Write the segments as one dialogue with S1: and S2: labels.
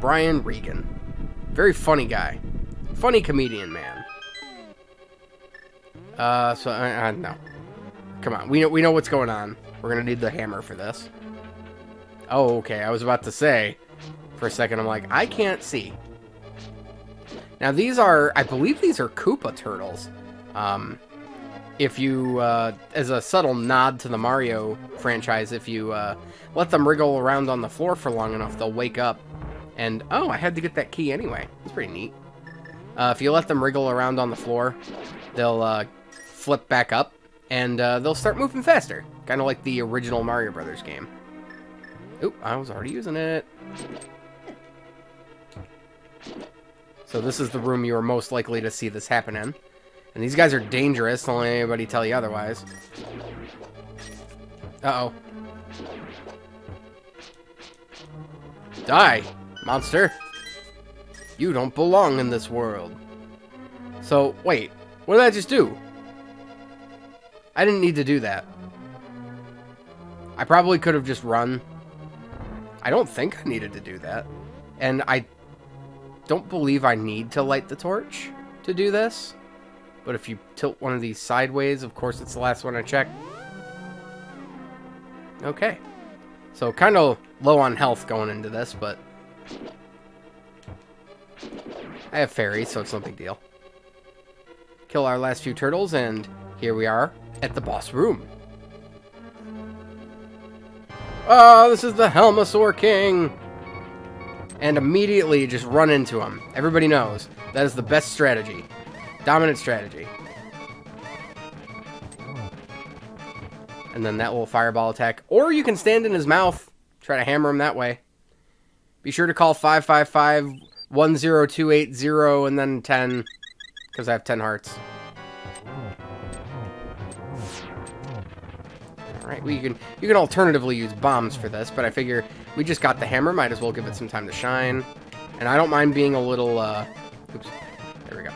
S1: Brian Regan. Very funny guy. Funny comedian, man. No. Come on, we know what's going on. We're gonna need the hammer for this. Oh, okay, I was about to say, for a second, I'm like, I can't see. Now, these are, I believe these are Koopa turtles. If you, as a subtle nod to the Mario franchise, if you let them wriggle around on the floor for long enough, they'll wake up. And, oh, I had to get that key anyway. That's pretty neat. If you let them wriggle around on the floor, they'll flip back up, and they'll start moving faster. Kind of like the original Mario Brothers game. Oop, I was already using it. So this is the room you are most likely to see this happen in. And these guys are dangerous, don't let anybody tell you otherwise. Uh-oh. Die, monster. You don't belong in this world. So, wait. What did I just do? I didn't need to do that. I probably could have just run. I don't think I needed to do that. And I don't believe I need to light the torch to do this. But if you tilt one of these sideways, of course it's the last one I check. Okay. So kind of low on health going into this, but I have fairies, so it's no big deal. Kill our last few turtles, and here we are at the boss room. Oh, this is the Helmasaur King! And immediately just run into him. Everybody knows that is the best strategy. Dominant strategy. And then that little fireball attack. Or you can stand in his mouth. Try to hammer him that way. Be sure to call 555-10280 and then 10. Because I have 10 hearts. Alright, well, you can alternatively use bombs for this, but I figure we just got the hammer, might as well give it some time to shine. And I don't mind being a little, oops, there we go.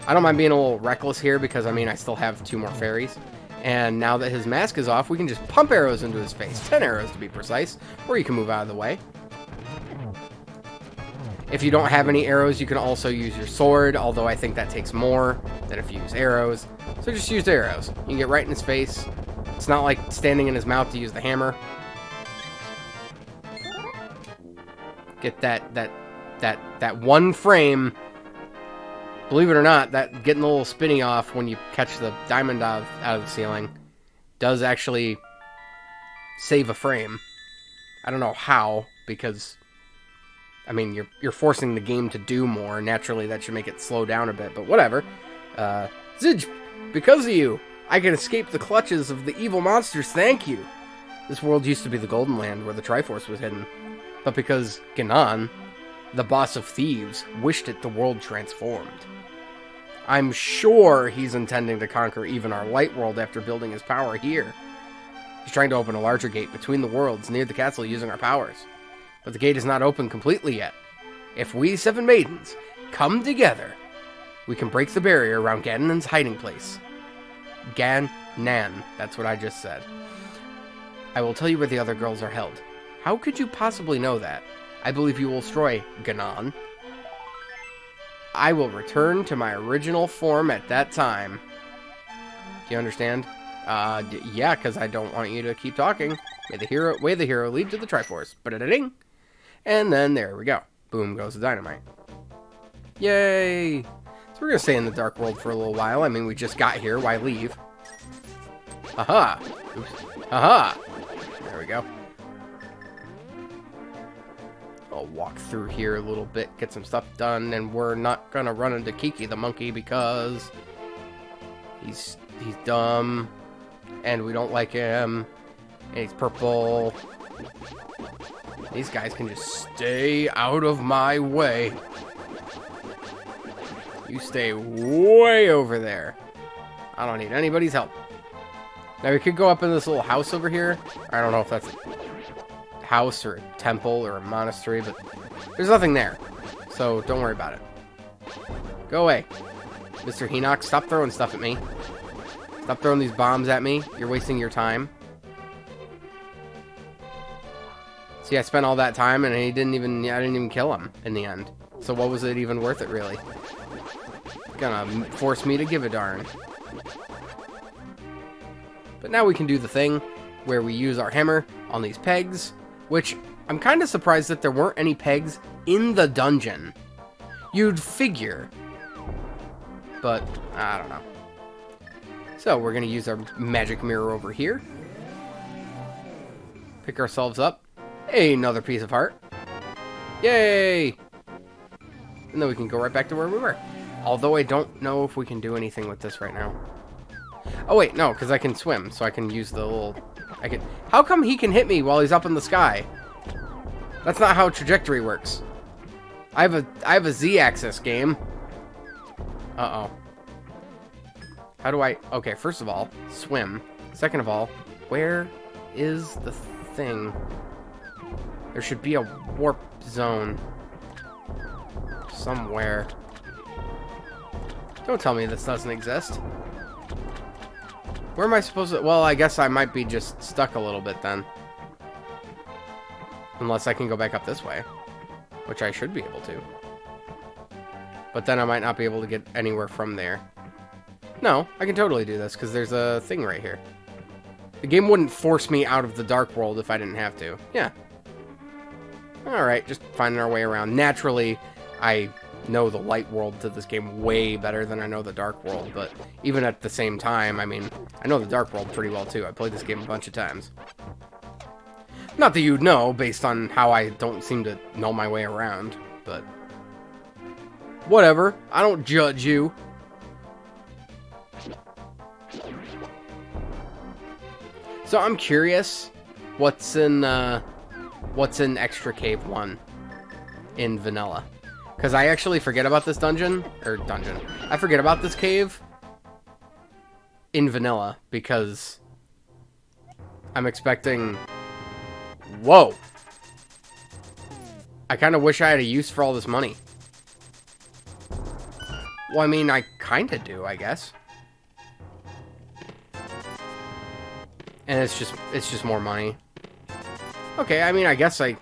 S1: I don't mind being a little reckless here because, I mean, I still have 2 more fairies. And now that his mask is off, we can just pump arrows into his face. 10 arrows to be precise, or you can move out of the way. If you don't have any arrows, you can also use your sword, although I think that takes more than if you use arrows. So just use arrows. You can get right in his face. It's not like standing in his mouth to use the hammer. Get that one frame. Believe it or not, that getting a little spinny off when you catch the diamond out of the ceiling does actually save a frame. I don't know how, because I mean you're forcing the game to do more. Naturally, that should make it slow down a bit, but whatever. Zidge, because of you, I can escape the clutches of the evil monsters. Thank you. This world used to be the Golden Land where the Triforce was hidden, but because Ganon, the boss of thieves, wished it, the world transformed. I'm sure he's intending to conquer even our light world after building his power here. He's trying to open a larger gate between the worlds near the castle using our powers. But the gate is not open completely yet. If we 7 maidens come together, we can break the barrier around Ganon's hiding place. Ganon, that's what I just said. I will tell you where the other girls are held. How could you possibly know that? I believe you will destroy Ganon. I will return to my original form at that time. Do you understand? Yeah, because I don't want you to keep talking. May the hero lead to the Triforce. Ba-da-da-ding. And then there we go. Boom goes the dynamite. Yay! So we're going to stay in the Dark World for a little while. I mean, we just got here. Why leave? Aha! Oops. Aha! There we go. I'll walk through here a little bit, get some stuff done, and we're not gonna run into Kiki the monkey because he's dumb, and we don't like him, and he's purple. These guys can just stay out of my way. You stay way over there. I don't need anybody's help. Now we could go up in this little house over here. I don't know if that's a house or a temple or a monastery, but there's nothing there, so don't worry about it. Go away, Mr. Hinox. Stop throwing stuff at me. Stop throwing these bombs at me. You're wasting your time. See, See, I spent all that time and I didn't even kill him in the end. So what was it even worth it, really? Gonna force me to give a darn. But now we can do the thing where we use our hammer on these pegs, which I'm kind of surprised that there weren't any pegs in the dungeon. You'd figure. But, I don't know. So, we're going to use our magic mirror over here. Pick ourselves up. Hey, another piece of heart. Yay! And then we can go right back to where we were. Although I don't know if we can do anything with this right now. Oh, wait, no, because I can swim, so I can use the little... How come he can hit me while he's up in the sky? That's not how trajectory works. I have a Z-axis game. Uh-oh. How do I... Okay, first of all, swim. Second of all, where is the thing? There should be a warp zone. Somewhere. Don't tell me this doesn't exist. Where am I supposed to... Well, I guess I might be just stuck a little bit then. Unless I can go back up this way. Which I should be able to. But then I might not be able to get anywhere from there. No, I can totally do this, because there's a thing right here. The game wouldn't force me out of the dark world if I didn't have to. Yeah. Alright, just finding our way around. Naturally, I know the light world to this game way better than I know the dark world, but even at the same time, I mean, I know the dark world pretty well too. I played this game a bunch of times. Not that you'd know, based on how I don't seem to know my way around, but... Whatever, I don't judge you. So I'm curious, what's in Extra Cave 1 in vanilla? Because I actually forget about this dungeon. I forget about this cave in vanilla because I'm expecting... Whoa! I kind of wish I had a use for all this money. Well, I mean, I kind of do, I guess. And it's just more money. Okay, I mean, I guess we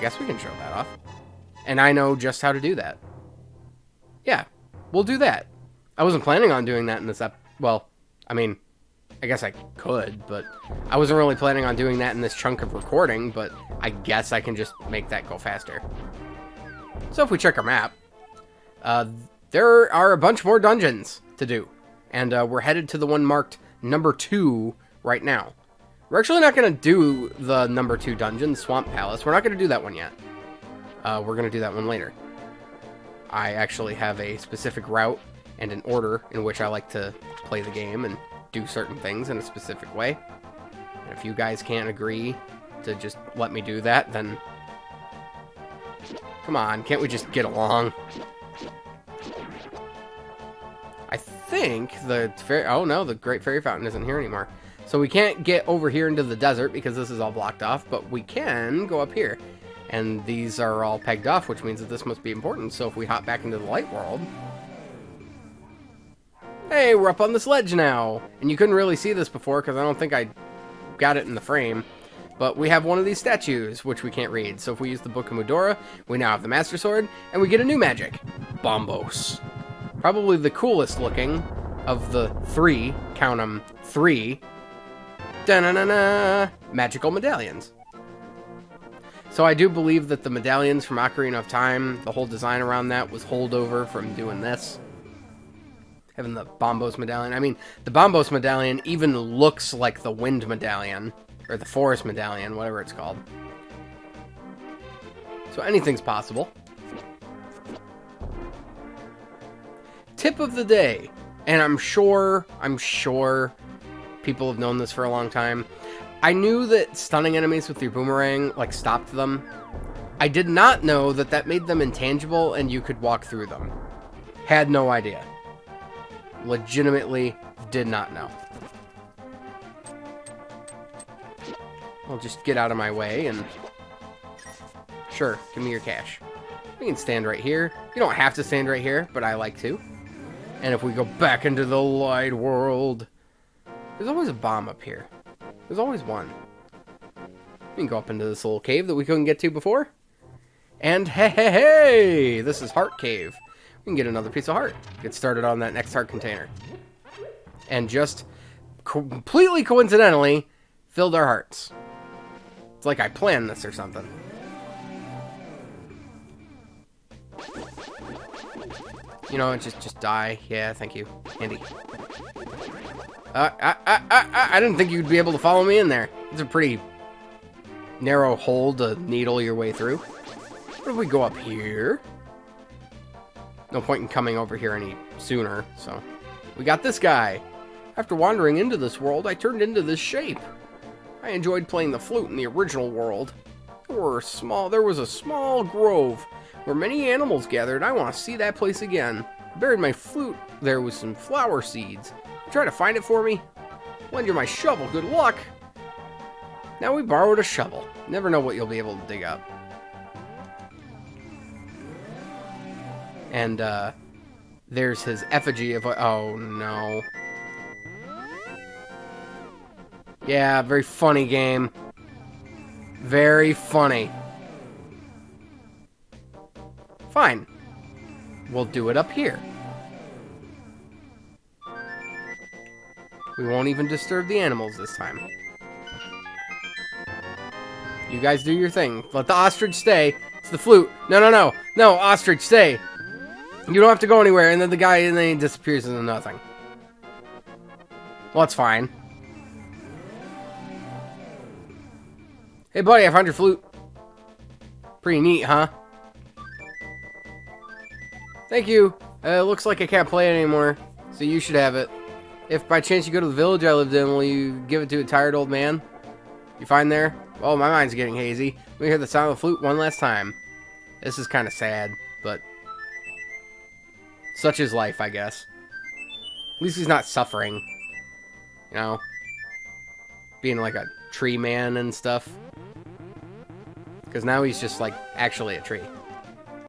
S1: can show that off. And I know just how to do that. Yeah, we'll do that. I wasn't planning on doing that in this well, I mean, I guess I could, but I wasn't really planning on doing that in this chunk of recording, but I guess I can just make that go faster. So if we check our map, there are a bunch more dungeons to do. And we're headed to the one marked number 2 right now. We're actually not going to do the number 2 dungeon, Swamp Palace. We're not going to do that one yet. We're going to do that one later. I actually have a specific route and an order in which I like to play the game and do certain things in a specific way. And if you guys can't agree to just let me do that, then... Come on, can't we just get along? I think the... Oh no, the Great Fairy Fountain isn't here anymore. So we can't get over here into the desert because this is all blocked off, but we can go up here. And these are all pegged off, which means that this must be important. So if we hop back into the light world... Hey, we're up on this ledge now! And you couldn't really see this before because I don't think I got it in the frame. But we have one of these statues, which we can't read. So if we use the Book of Mudora, we now have the Master Sword, and we get a new magic. Bombos. Probably the coolest looking of the 3, count 'em, 3, da-na-na-na, magical medallions. So I do believe that the medallions from Ocarina of Time, the whole design around that was holdover from doing this. Having the Bombos medallion. I mean, the Bombos medallion even looks like the Wind medallion, or the Forest medallion, whatever it's called. So anything's possible. Tip of the day, and I'm sure people have known this for a long time. I knew that stunning enemies with your boomerang, like, stopped them. I did not know that that made them intangible and you could walk through them. Had no idea. Legitimately did not know. I'll just get out of my way and... Sure, give me your cash. We can stand right here. You don't have to stand right here, but I like to. And if we go back into the light world... There's always a bomb up here. There's always one. We can go up into this little cave that we couldn't get to before. And hey, this is Heart Cave. We can get another piece of heart. Get started on that next heart container. And just completely coincidentally, filled our hearts. It's like I planned this or something. You know, just die. Yeah, thank you. Handy. I didn't think you'd be able to follow me in there. It's a pretty narrow hole to needle your way through. What if we go up here? No point in coming over here any sooner, so... We got this guy. After wandering into this world, I turned into this shape. I enjoyed playing the flute in the original world. There was a small grove where many animals gathered. I want to see that place again. I buried my flute there with some flower seeds. Try to find it for me? Lend you my shovel. Good luck. Now we borrowed a shovel. Never know what you'll be able to dig up. And, there's his effigy of... Oh, no. Yeah, very funny game. Very funny. Fine. We'll do it up here. We won't even disturb the animals this time. You guys do your thing. Let the ostrich stay. It's the flute. No, no, no. No, ostrich, stay. You don't have to go anywhere. And then the guy, and then he disappears into nothing. Well, that's fine. Hey, buddy, I found your flute. Pretty neat, huh? Thank you. Looks like I can't play it anymore, so you should have it. If by chance you go to the village I lived in, will you give it to a tired old man? You find there? Oh, my mind's getting hazy. Let me hear the sound of the flute one last time. This is kind of sad, but such is life, I guess. At least he's not suffering. You know? Being like a tree man and stuff. Because now he's just like actually a tree.